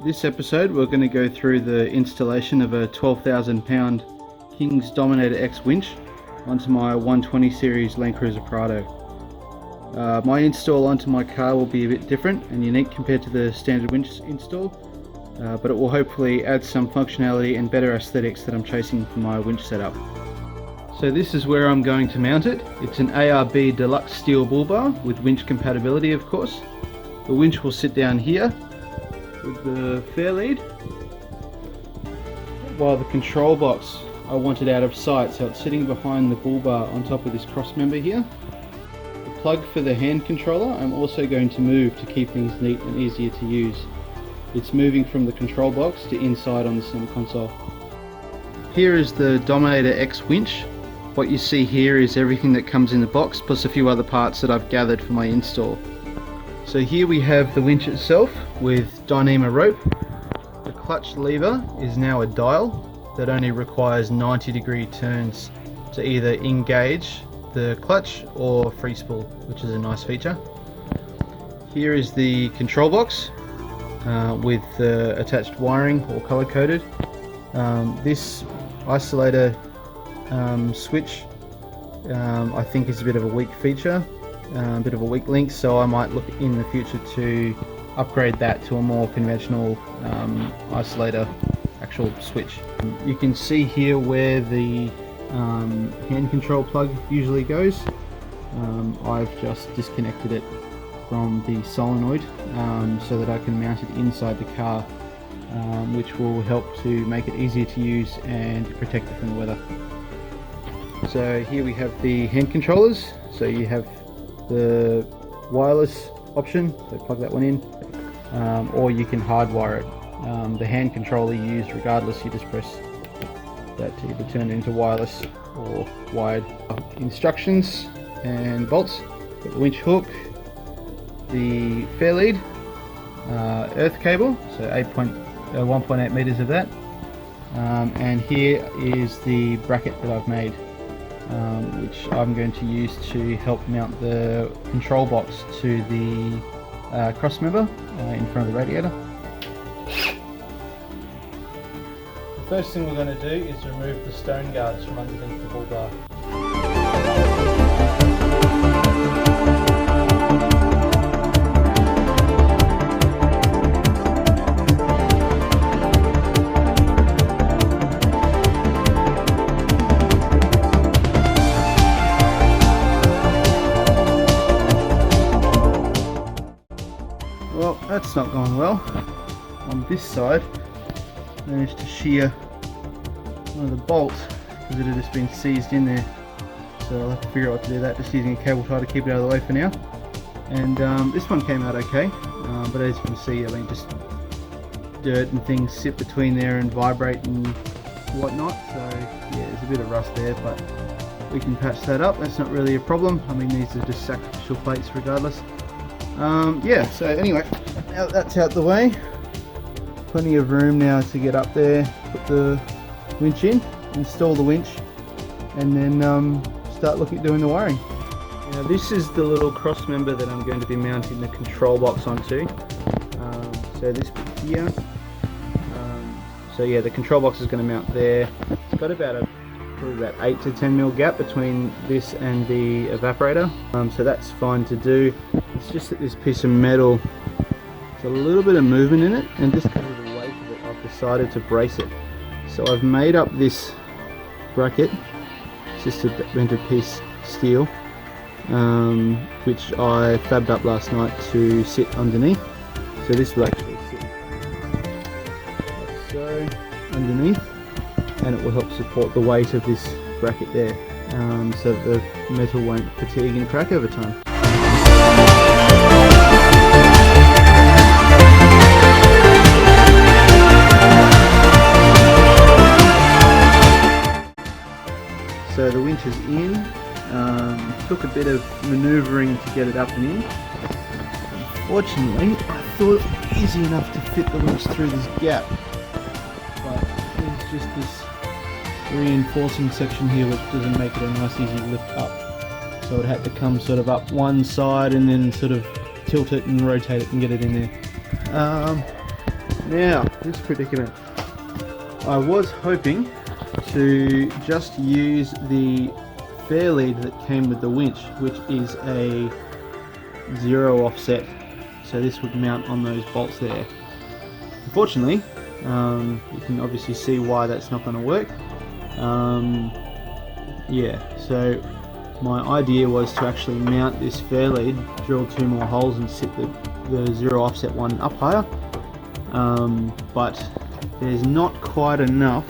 This episode we're going to go through the installation of a 12,000 pound Kings Dominator X winch onto my 120 series Land Cruiser Prado. My install onto my car will be a bit different and unique compared to the standard winch install, but it will hopefully add some functionality and better aesthetics that I'm chasing for my winch setup. So this is where I'm going to mount it. It's an ARB Deluxe Steel Bullbar with winch compatibility, of course. The winch will sit down here with the fair lead, while the control box I want it out of sight, so it's sitting behind the bull bar on top of this cross member here. The plug for the hand controller I'm also going to move to keep things neat and easier to use. It's moving from the control box to inside on the center console. Here is the Dominator X winch. What you see here is everything that comes in the box, plus a few other parts that I've gathered for my install. So here we have the winch itself with Dyneema rope. The clutch lever is now a dial that only requires 90-degree turns to either engage the clutch or free spool, which is a nice feature. Here is the control box with the attached wiring, all color coded. This isolator switch I think is a bit of a weak feature. A bit of a weak link, so I might look in the future to upgrade that to a more conventional isolator actual switch. You can see here where the hand control plug usually goes. I've just disconnected it from the solenoid so that I can mount it inside the car, which will help to make it easier to use and protect it from the weather. So here we have the hand controllers. So you have the wireless option, so plug that one in, or you can hardwire it. The hand controller you use regardless, you just press that to either turn it into wireless or wired. Instructions and bolts, the winch hook, the fair lead, earth cable, so 1.8 meters of that, and here is the bracket that I've made, which I'm going to use to help mount the control box to the cross member in front of the radiator. The first thing we're going to do is remove the stone guards from underneath the bull bar. Well, that's not going well. On this side, I managed to shear one of the bolts because it had just been seized in there. So I'll have to figure out what to do that, just using a cable tie to keep it out of the way for now. And this one came out okay, but as you can see, I mean, just dirt and things sit between there and vibrate and whatnot. So yeah, there's a bit of rust there, but we can patch that up. That's not really a problem. I mean, these are just sacrificial plates regardless. Yeah, so anyway, now that that's out the way, plenty of room now to get up there, put the winch in, install the winch, and then start looking at doing the wiring. Now this is the little cross member that I'm going to be mounting the control box onto. So this bit here, so yeah, the control box is going to mount there. It's got probably about 8 to 10 mil gap between this and the evaporator, so that's fine to do. It's just that this piece of metal, there's a little bit of movement in it, and just because of the weight of it, I've decided to brace it. So I've made up this bracket. It's just a rendered piece steel, which I fabbed up last night to sit underneath. So this will actually sit like so underneath, and it will help support the weight of this bracket there, so that the metal won't fatigue and crack over time. So the winch is in. Took a bit of manoeuvring to get it up and in. Unfortunately, I thought it was easy enough to fit the winch through this gap, but there's just this reinforcing section here which doesn't make it a nice easy lift up. So it had to come sort of up one side and then sort of tilt it and rotate it and get it in there. Now, this predicament. I was hoping to just use the fair lead that came with the winch, which is a 0 offset. So this would mount on those bolts there. Unfortunately, you can obviously see why that's not going to work. Yeah, so my idea was to actually mount this fair lead, drill 2 more holes and sit the 0 offset one up higher. But there's not quite enough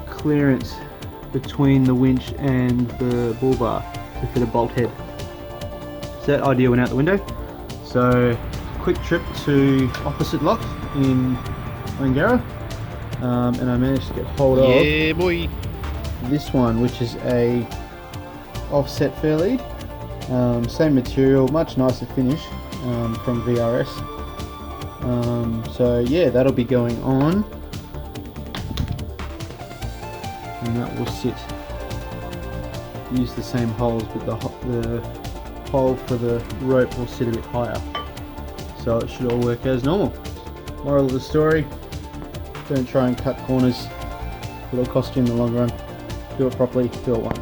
clearance between the winch and the bull bar to fit a bolt head. So that idea went out the window. So quick trip to opposite lock in Wangara, and I managed to get hold of this one, which is a offset fair lead, same material, much nicer finish, from VRS. So yeah, that'll be going on, and that will sit, use the same holes, but the hole for the rope will sit a bit higher, so it should all work as normal. Moral of the story, don't try and cut corners, it'll cost you in the long run. Do it properly, do it once.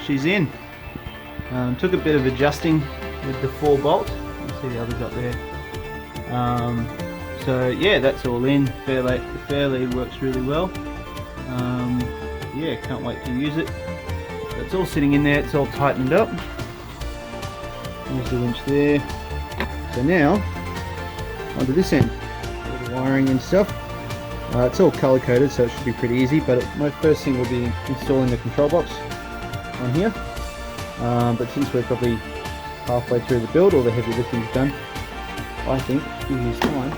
She's in. Took a bit of adjusting with the 4 bolts. You can see the others up there. So yeah, that's all in. The fair lead works really well. Yeah, can't wait to use it. So it's all sitting in there. It's all tightened up. There's the winch there. So now onto this end. All the wiring and stuff. It's all color coded, so it should be pretty easy. But my first thing will be installing the control box on here, but since we're probably halfway through the build, all the heavy lifting is done, I think it is time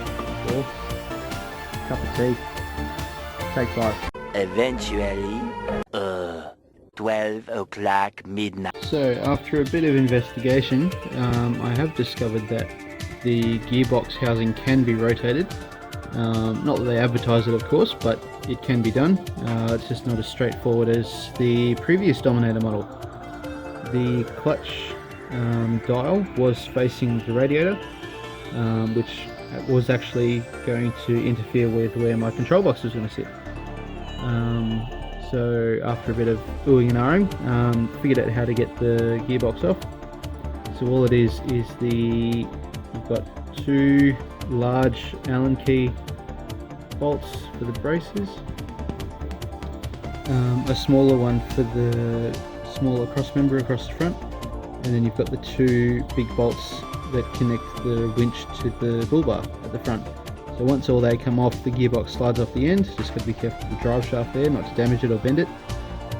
for a cup of tea. Take 5. Eventually, 12 o'clock midnight. So after a bit of investigation, I have discovered that the gearbox housing can be rotated. Not that they advertise it, of course, but it can be done. It's just not as straightforward as the previous Dominator model. The clutch dial was facing the radiator, which was actually going to interfere with where my control box was going to sit. So after a bit of oohing and ahhing, figured out how to get the gearbox off. So all it is you've got 2 large Allen key bolts for the braces, a smaller one for the smaller cross member across the front, and then you've got the 2 big bolts that connect the winch to the bull bar at the front. So once all they come off, the gearbox slides off the end. Just got to be careful with the drive shaft there, not to damage it or bend it,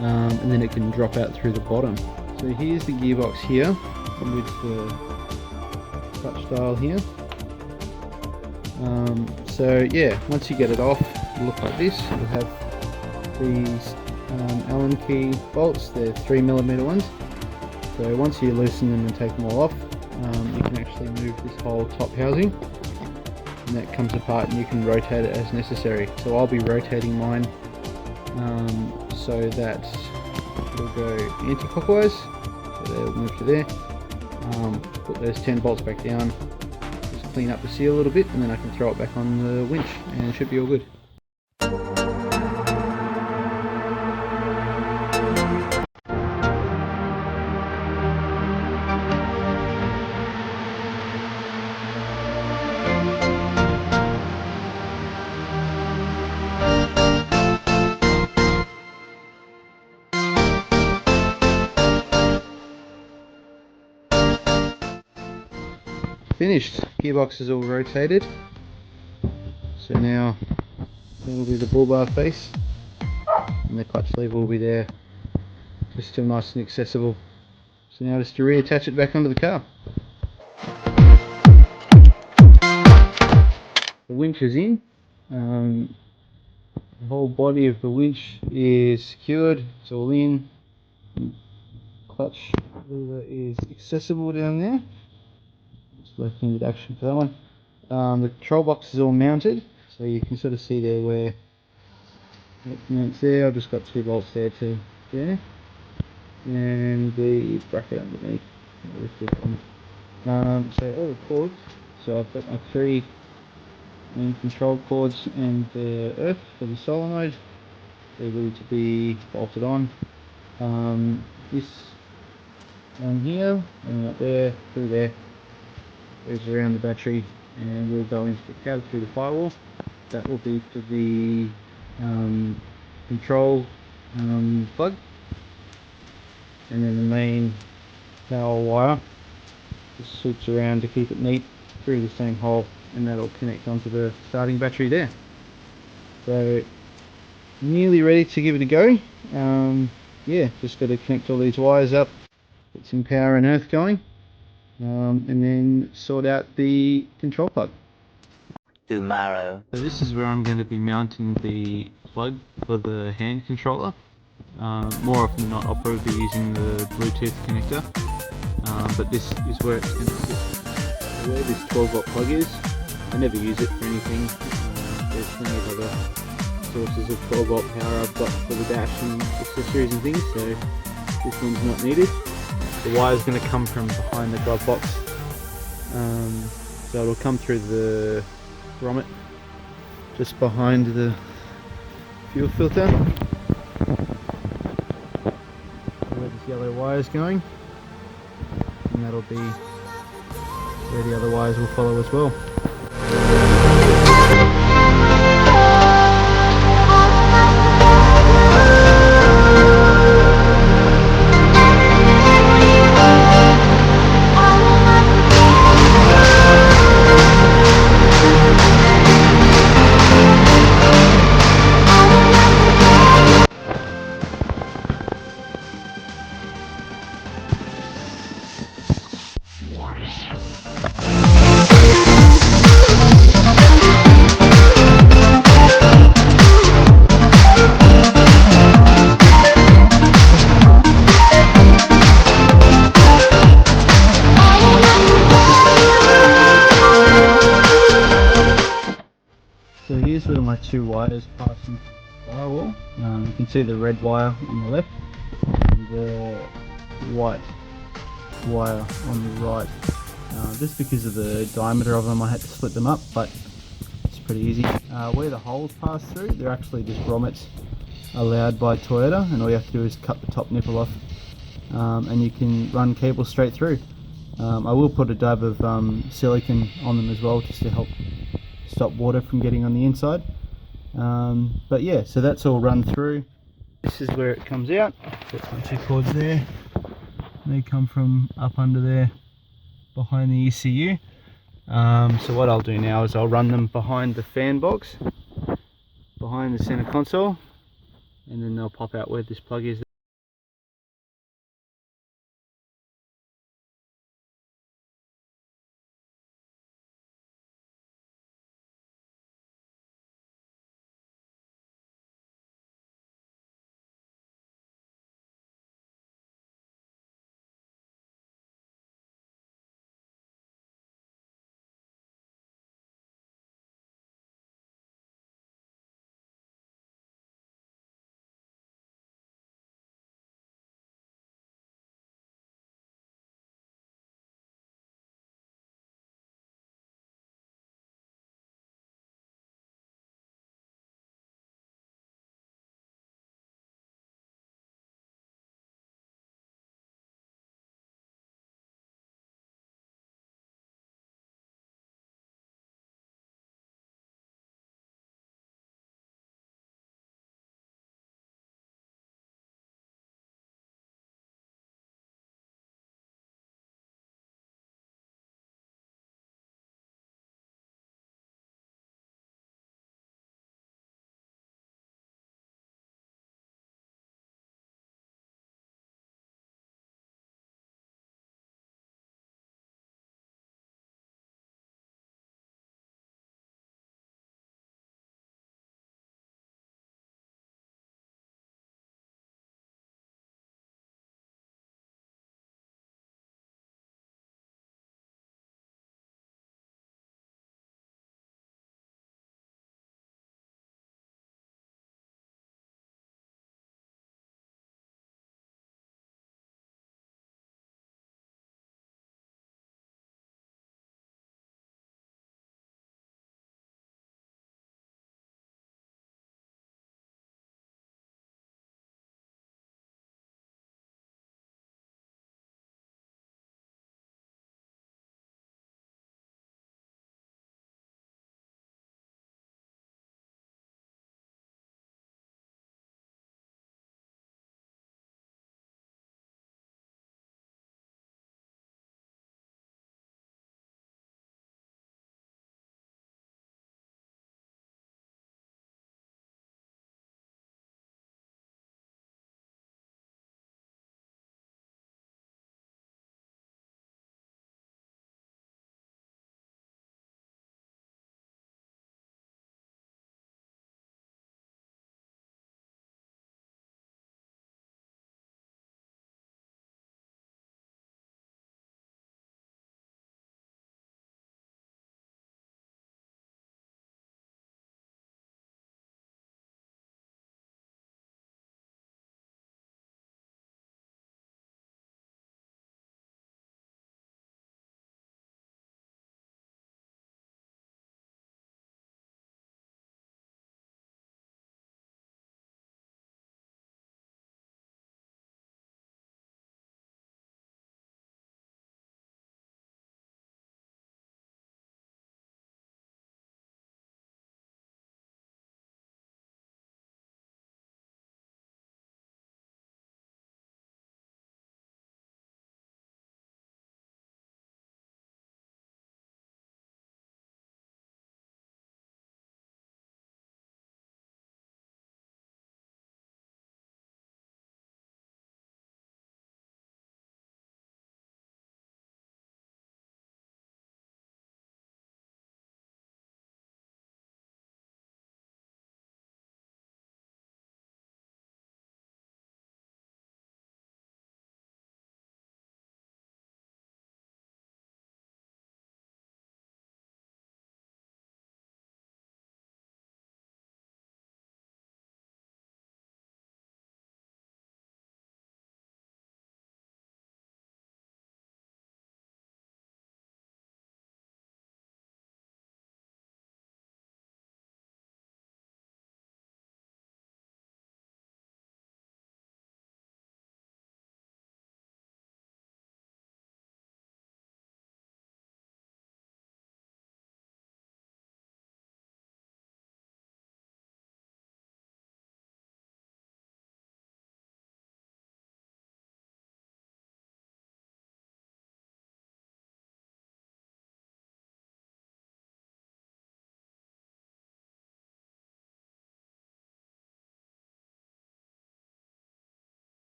and then it can drop out through the bottom. So here's the gearbox here with the clutch dial here. So yeah, once you get it off, it'll look like this. You'll have these Allen key bolts. They're 3mm ones. So once you loosen them and take them all off, you can actually move this whole top housing, and that comes apart and you can rotate it as necessary. So I'll be rotating mine so that it'll go anti-clockwise, so they'll move to there. Put those 10 bolts back down, just clean up the seal a little bit, and then I can throw it back on the winch and it should be all good. Finished. Gearbox is all rotated, so now there will be the bull bar face and the clutch lever will be there, just still nice and accessible. So now just to reattach it back onto the car. the winch is in. The whole body of the winch is secured, it's all in. Clutch lever is accessible down there. Just left-handed action for that one. The control box is all mounted, so you can sort of see there where it mounts there. I've just got 2 bolts there to there, and the bracket underneath. So all the cords. So I've got my 3 main control cords and the earth for the solenoid. They're ready to be bolted on. This one here, and up there, through there, goes around the battery, and we'll go into the cab through the firewall. That will be for the control plug, and then the main power wire just swoops around to keep it neat through the same hole, and that'll connect onto the starting battery there. So nearly ready to give it a go. Yeah, just got to connect all these wires up, get some power and earth going, and then sort out the control plug. Tomorrow. So this is where I'm going to be mounting the plug for the hand controller. More often than not, I'll probably be using the Bluetooth connector, but this is where it's going to sit. Where this 12-volt plug is, I never use it for anything. There's plenty of other sources of 12-volt power I've got for the dash and accessories and things, so this one's not needed. The wire is going to come from behind the glove box, so it'll come through the grommet just behind the fuel filter. Where this yellow wire is going, and that'll be where the other wires will follow as well. So here's where my 2 wires pass into the firewall. You can see the red wire on the left and the white wire on the right. Just because of the diameter of them, I had to split them up, but it's pretty easy. Where the holes pass through, they're actually just grommets allowed by Toyota, and all you have to do is cut the top nipple off, and you can run cables straight through. I will put a dab of silicone on them as well, just to help stop water from getting on the inside. But yeah, so that's all run through. This is where it comes out. Got my 2 cords there. They come from up under there behind the ECU. So what I'll do now is I'll run them behind the fan box, behind the center console, and then they'll pop out where this plug is.